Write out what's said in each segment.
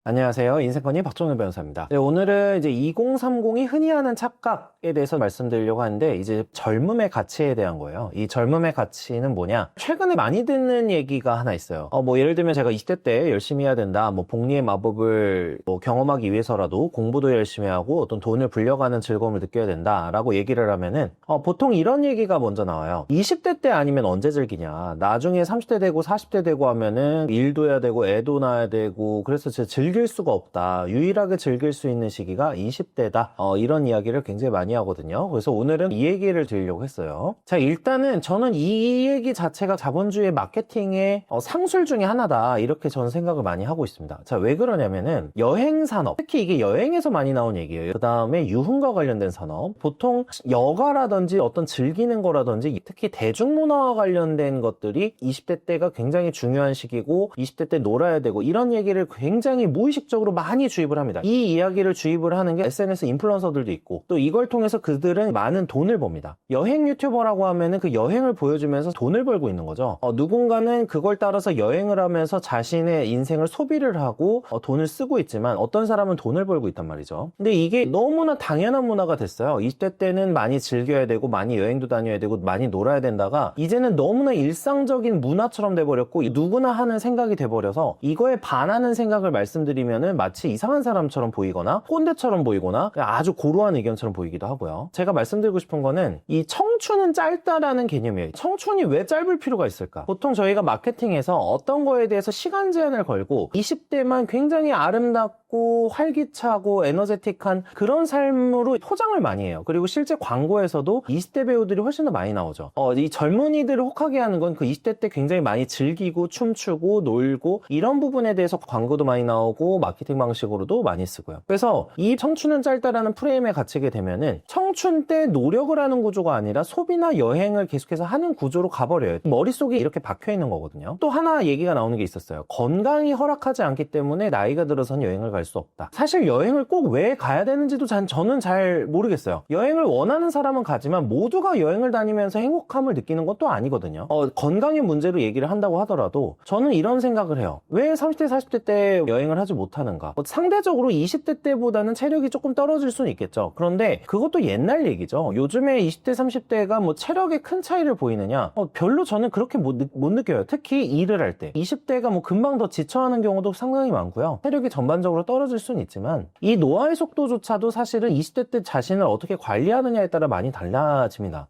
안녕하세요. 인생커니 박종현 변호사입니다. 네, 오늘은 이제 2030이 흔히 하는 착각에 대해서 말씀드리려고 하는데, 이제 젊음의 가치에 대한 거예요. 이 젊음의 가치는 뭐냐? 최근에 많이 듣는 얘기가 하나 있어요. 예를 들면 제가 20대 때 열심히 해야 된다. 복리의 마법을 경험하기 위해서라도 공부도 열심히 하고 어떤 돈을 불려가는 즐거움을 느껴야 된다라고 얘기를 하면은, 보통 이런 얘기가 먼저 나와요. 20대 때 아니면 언제 즐기냐? 나중에 30대 되고 40대 되고 하면은 일도 해야 되고 애도 낳아야 되고, 그래서 즐길 수가 없다. 유일하게 즐길 수 있는 시기가 20대다. 이런 이야기를 굉장히 많이 하거든요. 그래서 오늘은 이 얘기를 드리려고 했어요. 자, 일단은 저는 이 얘기 자체가 자본주의 마케팅의 상술 중에 하나다. 이렇게 저는 생각을 많이 하고 있습니다. 자, 왜 그러냐면은 여행 산업, 특히 이게 여행에서 많이 나온 얘기예요. 그 다음에 유흥과 관련된 산업, 보통 여가라든지 어떤 즐기는 거라든지 특히 대중문화와 관련된 것들이 20대 때가 굉장히 중요한 시기고 20대 때 놀아야 되고 이런 얘기를 굉장히 무의식적으로 많이 주입을 합니다. 이 이야기를 주입을 하는 게 SNS 인플루언서들도 있고, 또 이걸 통해서 그들은 많은 돈을 법니다. 여행 유튜버라고 하면은 그 여행을 보여주면서 돈을 벌고 있는 거죠. 누군가는 그걸 따라서 여행을 하면서 자신의 인생을 소비를 하고 돈을 쓰고 있지만, 어떤 사람은 돈을 벌고 있단 말이죠. 근데 이게 너무나 당연한 문화가 됐어요. 20대 때는 많이 즐겨야 되고 많이 여행도 다녀야 되고 많이 놀아야 된다가 이제는 너무나 일상적인 문화처럼 돼버렸고, 누구나 하는 생각이 돼버려서 이거에 반하는 생각을 말씀드리면은 마치 이상한 사람처럼 보이거나 꼰대처럼 보이거나 아주 고루한 의견처럼 보이기도 하고요. 제가 말씀드리고 싶은 거는 이 청춘은 짧다라는 개념이에요. 청춘이 왜 짧을 필요가 있을까? 보통 저희가 마케팅에서 어떤 거에 대해서 시간 제한을 걸고 20대만 굉장히 아름답고 활기차고 에너제틱한 그런 삶으로 포장을 많이 해요. 그리고 실제 광고에서도 20대 배우들이 훨씬 더 많이 나오죠. 이 젊은이들을 혹하게 하는 건 그 20대 때 굉장히 많이 즐기고 춤추고 놀고 이런 부분에 대해서 광고도 많이 나오고 마케팅 방식으로도 많이 쓰고요. 그래서 이 청춘은 짧다라는 프레임에 갇히게 되면은 청춘 때 노력을 하는 구조가 아니라 소비나 여행을 계속해서 하는 구조로 가버려요. 머릿속에 이렇게 박혀 있는 거거든요. 또 하나 얘기가 나오는 게 있었어요. 건강이 허락하지 않기 때문에 나이가 들어서는 여행을 갈 수 없다. 사실 여행을 꼭 왜 가야 되는지도 저는 잘 모르겠어요. 여행을 원하는 사람은 가지만 모두가 여행을 다니면서 행복함을 느끼는 것도 아니거든요. 건강의 문제로 얘기를 한다고 하더라도 저는 이런 생각을 해요. 왜 30대, 40대 때 여행을 하지 못하는가? 상대적으로 20대 때보다는 체력이 조금 떨어질 수는 있겠죠. 그런데 그것도 옛날 얘기죠. 요즘에 20대, 30대가 체력에 큰 차이를 보이느냐? 별로 저는 그렇게 못 느껴요. 특히 일을 할 때. 20대가 금방 더 지쳐하는 경우도 상당히 많고요. 체력이 전반적으로 떨어질 수는 있지만 이 노화의 속도조차도 사실은 20대 때 자신을 어떻게 관리하느냐에 따라 많이 달라집니다.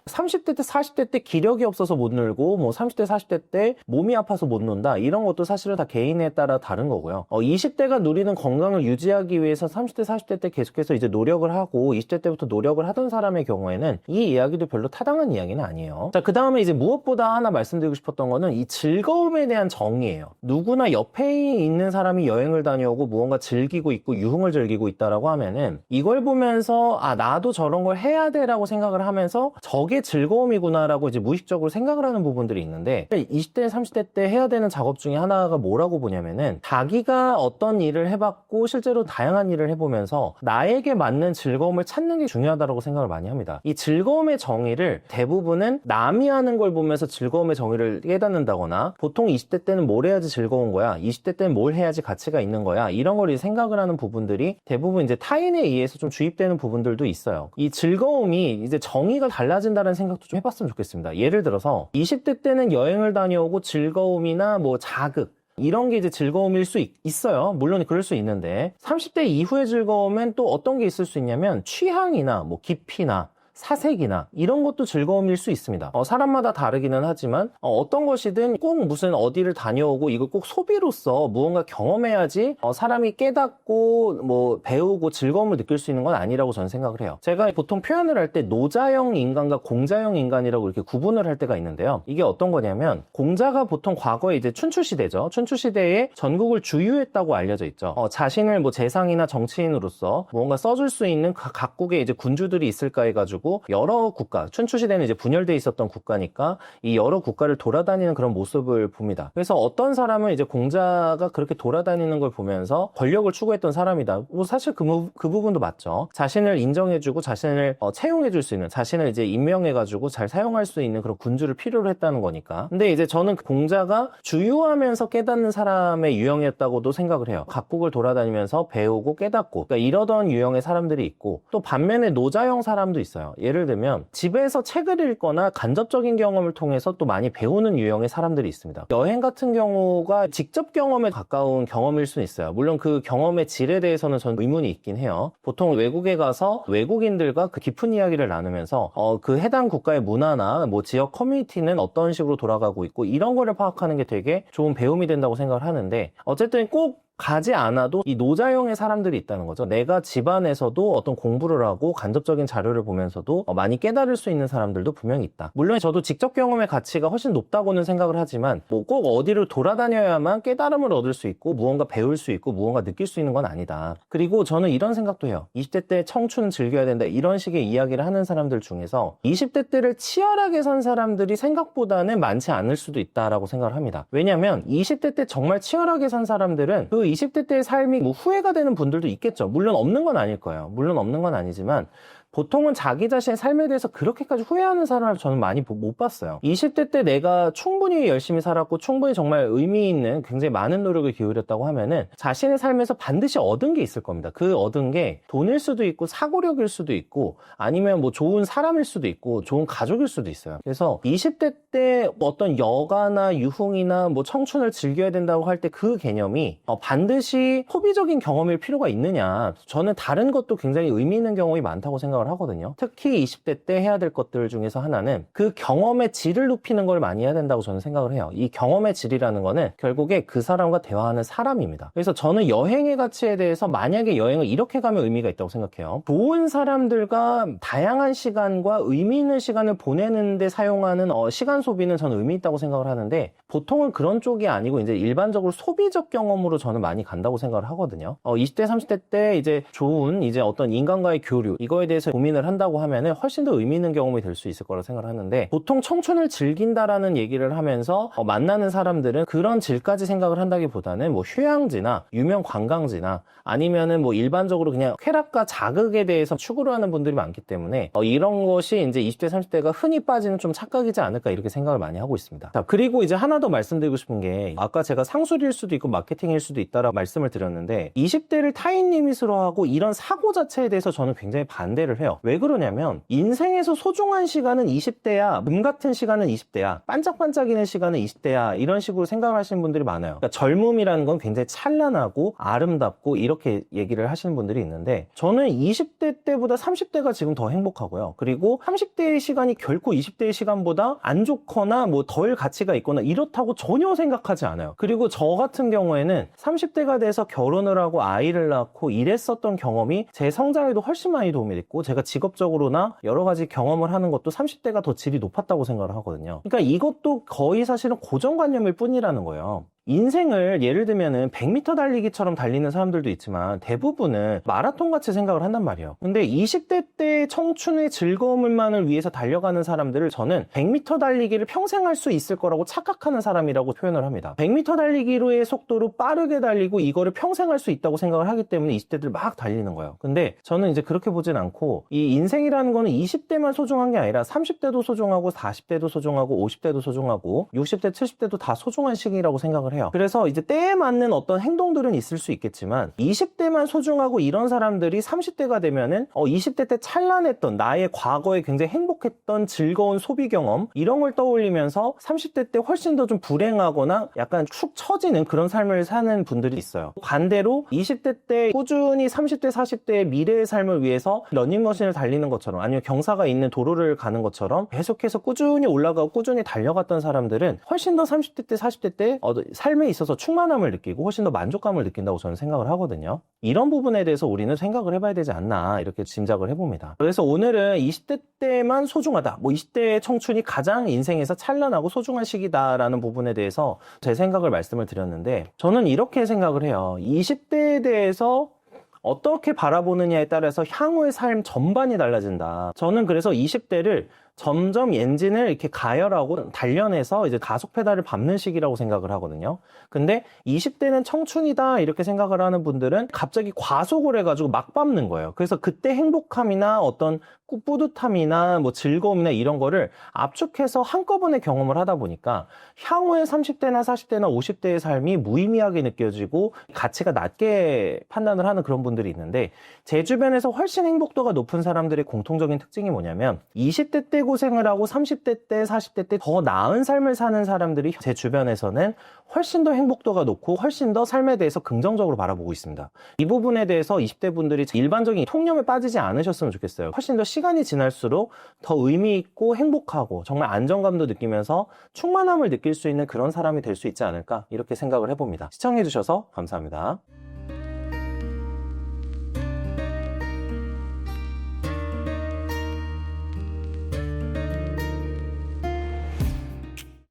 30대 때 40대 때 기력이 없어서 못 놀고 30대 40대 때 몸이 아파서 못 논다, 이런 것도 사실은 다 개인에 따라 다른 거고요. 20대가 누리는 건강을 유지하기 위해서 30대 40대 때 계속해서 이제 노력을 하고 20대 때부터 노력을 하던 사람의 경우에는 이 이야기도 별로 타당한 이야기는 아니에요. 자, 그 다음에 이제 무엇보다 하나 말씀드리고 싶었던 거는 이 즐거움에 대한 정의예요. 누구나 옆에 있는 사람이 여행을 다녀오고 무언가 즐기고 있고 유흥을 즐기고 있다라고 하면은 이걸 보면서 나도 저런 걸 해야 돼라고 생각을 하면서 저게 즐거움이구나라고 이제 무의식적으로 생각을 하는 부분들이 있는데, 20대, 30대 때 해야 되는 작업 중에 하나가 뭐라고 보냐면은 자기가 어떤 일을 해봤고 실제로 다양한 일을 해보면서 나에게 맞는 즐거움을 찾는 게 중요하다고 생각을 많이 합니다. 이 즐거움의 정의를 대부분은 남이 하는 걸 보면서 즐거움의 정의를 깨닫는다거나, 보통 20대 때는 뭘 해야지 즐거운 거야, 20대 때는 뭘 해야지 가치가 있는 거야, 이런 걸 생각을 하는 부분들이 대부분 이제 타인에 의해서 좀 주입되는 부분들도 있어요. 이 즐거움이 이제 정의가 달라진다는 생각도 좀 해봤으면 좋겠습니다. 예를 들어서 20대 때는 여행을 다녀오고 즐거움이나 자극, 이런 게 이제 즐거움일 수 있어요. 물론 그럴 수 있는데 30대 이후의 즐거움엔 또 어떤 게 있을 수 있냐면 취향이나 깊이나 사색이나 이런 것도 즐거움일 수 있습니다. 사람마다 다르기는 하지만 어떤 것이든 꼭 무슨 어디를 다녀오고 이걸 꼭 소비로서 무언가 경험해야지 사람이 깨닫고 배우고 즐거움을 느낄 수 있는 건 아니라고 저는 생각을 해요. 제가 보통 표현을 할 때 노자형 인간과 공자형 인간이라고 이렇게 구분을 할 때가 있는데요. 이게 어떤 거냐면, 공자가 보통 과거에 이제 춘추시대죠. 춘추시대에 전국을 주유했다고 알려져 있죠. 자신을 재상이나 정치인으로서 뭔가 써줄 수 있는 각국의 이제 군주들이 있을까 해가지고 해가지고 여러 국가, 춘추시대는 이제 분열돼 있었던 국가니까 이 여러 국가를 돌아다니는 그런 모습을 봅니다. 그래서 어떤 사람은 이제 공자가 그렇게 돌아다니는 걸 보면서 권력을 추구했던 사람이다. 뭐 사실 그 부분도 맞죠. 자신을 인정해주고 자신을 채용해줄 수 있는, 자신을 이제 임명해가지고 잘 사용할 수 있는 그런 군주를 필요로 했다는 거니까. 근데 이제 저는 공자가 주유하면서 깨닫는 사람의 유형이었다고도 생각을 해요. 각국을 돌아다니면서 배우고 깨닫고, 그러니까 이러던 유형의 사람들이 있고, 또 반면에 노자형 사람도 있어요. 예를 들면 집에서 책을 읽거나 간접적인 경험을 통해서 또 많이 배우는 유형의 사람들이 있습니다. 여행 같은 경우가 직접 경험에 가까운 경험일 수는 있어요. 물론 그 경험의 질에 대해서는 전 의문이 있긴 해요. 보통 외국에 가서 외국인들과 그 깊은 이야기를 나누면서 그 해당 국가의 문화나 뭐 지역 커뮤니티는 어떤 식으로 돌아가고 있고 이런 거를 파악하는 게 되게 좋은 배움이 된다고 생각을 하는데, 어쨌든 꼭 가지 않아도 이 노자형의 사람들이 있다는 거죠. 내가 집안에서도 어떤 공부를 하고 간접적인 자료를 보면서도 많이 깨달을 수 있는 사람들도 분명히 있다. 물론 저도 직접 경험의 가치가 훨씬 높다고는 생각을 하지만 뭐 꼭 어디를 돌아다녀야만 깨달음을 얻을 수 있고 무언가 배울 수 있고 무언가 느낄 수 있는 건 아니다. 그리고 저는 이런 생각도 해요. 20대 때 청춘은 즐겨야 된다, 이런 식의 이야기를 하는 사람들 중에서 20대 때를 치열하게 산 사람들이 생각보다는 많지 않을 수도 있다라고 생각을 합니다. 왜냐하면 20대 때 정말 치열하게 산 사람들은 그 20대 때의 삶이 뭐 후회가 되는 분들도 있겠죠. 물론 없는 건 아닐 거예요. 물론 없는 건 아니지만 보통은 자기 자신의 삶에 대해서 그렇게까지 후회하는 사람을 저는 많이 못 봤어요. 20대 때 내가 충분히 열심히 살았고 충분히 정말 의미 있는 굉장히 많은 노력을 기울였다고 하면은 자신의 삶에서 반드시 얻은 게 있을 겁니다. 그 얻은 게 돈일 수도 있고 사고력일 수도 있고 아니면 뭐 좋은 사람일 수도 있고 좋은 가족일 수도 있어요. 그래서 20대 때 어떤 여가나 유흥이나 뭐 청춘을 즐겨야 된다고 할 때 그 개념이 반드시 소비적인 경험일 필요가 있느냐, 저는 다른 것도 굉장히 의미 있는 경험이 많다고 생각을 하거든요. 특히 20대 때 해야 될 것들 중에서 하나는 그 경험의 질을 높이는 걸 많이 해야 된다고 저는 생각을 해요. 이 경험의 질이라는 거는 결국에 그 사람과 대화하는 사람입니다. 그래서 저는 여행의 가치에 대해서 만약에 여행을 이렇게 가면 의미가 있다고 생각해요. 좋은 사람들과 다양한 시간과 의미 있는 시간을 보내는데 사용하는 시간 소비는 저는 의미 있다고 생각을 하는데, 보통은 그런 쪽이 아니고 이제 일반적으로 소비적 경험으로 저는 많이 간다고 생각을 하거든요. 20대 30대 때 이제 좋은 이제 어떤 인간과의 교류, 이거에 대해서 고민을 한다고 하면은 훨씬 더 의미 있는 경험이 될 수 있을 거라고 생각을 하는데, 보통 청춘을 즐긴다라는 얘기를 하면서 만나는 사람들은 그런 질까지 생각을 한다기보다는 뭐 휴양지나 유명 관광지나 아니면은 뭐 일반적으로 그냥 쾌락과 자극에 대해서 추구를 하는 분들이 많기 때문에 이런 것이 이제 20대 30대가 흔히 빠지는 좀 착각이지 않을까, 이렇게 생각을 많이 하고 있습니다. 자, 그리고 이제 하나 더 말씀드리고 싶은 게, 아까 제가 상술일 수도 있고 마케팅일 수도 있다라고 말씀을 드렸는데 20대를 타인 리밋으로 하고 이런 사고 자체에 대해서 저는 굉장히 반대를 해요. 왜 그러냐면 인생에서 소중한 시간은 20대야, 금 같은 시간은 20대야, 반짝반짝이는 시간은 20대야, 이런 식으로 생각을 하시는 분들이 많아요. 그러니까 젊음이라는 건 굉장히 찬란하고 아름답고 이렇게 얘기를 하시는 분들이 있는데, 저는 20대 때보다 30대가 지금 더 행복하고요. 그리고 30대의 시간이 결코 20대의 시간보다 안 좋거나 뭐 덜 가치가 있거나 이렇다고 전혀 생각하지 않아요. 그리고 저 같은 경우에는 30대가 돼서 결혼을 하고 아이를 낳고 일했었던 경험이 제 성장에도 훨씬 많이 도움이 됐고, 제가 직업적으로나 여러 가지 경험을 하는 것도 30대가 더 질이 높았다고 생각을 하거든요. 그러니까 이것도 거의 사실은 고정관념일 뿐이라는 거예요. 인생을 예를 들면은 100m 달리기처럼 달리는 사람들도 있지만 대부분은 마라톤 같이 생각을 한단 말이에요. 근데 20대 때 청춘의 즐거움만을 위해서 달려가는 사람들을 저는 100m 달리기를 평생 할 수 있을 거라고 착각하는 사람이라고 표현을 합니다. 100m 달리기로의 속도로 빠르게 달리고 이거를 평생 할 수 있다고 생각을 하기 때문에 20대들 막 달리는 거예요. 근데 저는 이제 그렇게 보진 않고, 이 인생이라는 거는 20대만 소중한 게 아니라 30대도 소중하고 40대도 소중하고 50대도 소중하고 60대 70대도 다 소중한 시기라고 생각을 해요. 그래서 이제 때에 맞는 어떤 행동들은 있을 수 있겠지만 20대만 소중하고 이런 사람들이 30대가 되면은 20대 때 찬란했던 나의 과거에 굉장히 행복했던 즐거운 소비 경험, 이런 걸 떠올리면서 30대 때 훨씬 더 좀 불행하거나 약간 축 처지는 그런 삶을 사는 분들이 있어요. 반대로 20대 때 꾸준히 30대 40대의 미래의 삶을 위해서 러닝머신을 달리는 것처럼, 아니면 경사가 있는 도로를 가는 것처럼 계속해서 꾸준히 올라가고 꾸준히 달려갔던 사람들은 훨씬 더 30대 때 40대 때 삶에 있어서 충만함을 느끼고 훨씬 더 만족감을 느낀다고 저는 생각을 하거든요. 이런 부분에 대해서 우리는 생각을 해봐야 되지 않나, 이렇게 짐작을 해봅니다. 그래서 오늘은 20대 때만 소중하다, 뭐 20대의 청춘이 가장 인생에서 찬란하고 소중한 시기다라는 부분에 대해서 제 생각을 말씀을 드렸는데, 저는 이렇게 생각을 해요. 20대에 대해서 어떻게 바라보느냐에 따라서 향후의 삶 전반이 달라진다. 저는 그래서 20대를 점점 엔진을 이렇게 가열하고 단련해서 이제 가속 페달을 밟는 시기라고 생각을 하거든요. 근데 20대는 청춘이다 이렇게 생각을 하는 분들은 갑자기 과속을 해가지고 막 밟는 거예요. 그래서 그때 행복함이나 어떤 뿌듯함이나 뭐 즐거움이나 이런 거를 압축해서 한꺼번에 경험을 하다 보니까 향후의 30대나 40대나 50대의 삶이 무의미하게 느껴지고 가치가 낮게 판단을 하는 그런 분들이 있는데, 제 주변에서 훨씬 행복도가 높은 사람들의 공통적인 특징이 뭐냐면 20대 때 고생을 하고 30대 때 40대 때 더 나은 삶을 사는 사람들이 제 주변에서는 훨씬 더 행복도가 높고 훨씬 더 삶에 대해서 긍정적으로 바라보고 있습니다. 이 부분에 대해서 20대 분들이 일반적인 통념에 빠지지 않으셨으면 좋겠어요. 훨씬 더 시간이 지날수록 더 의미 있고 행복하고 정말 안정감도 느끼면서 충만함을 느낄 수 있는 그런 사람이 될 수 있지 않을까 이렇게 생각을 해봅니다. 시청해주셔서 감사합니다.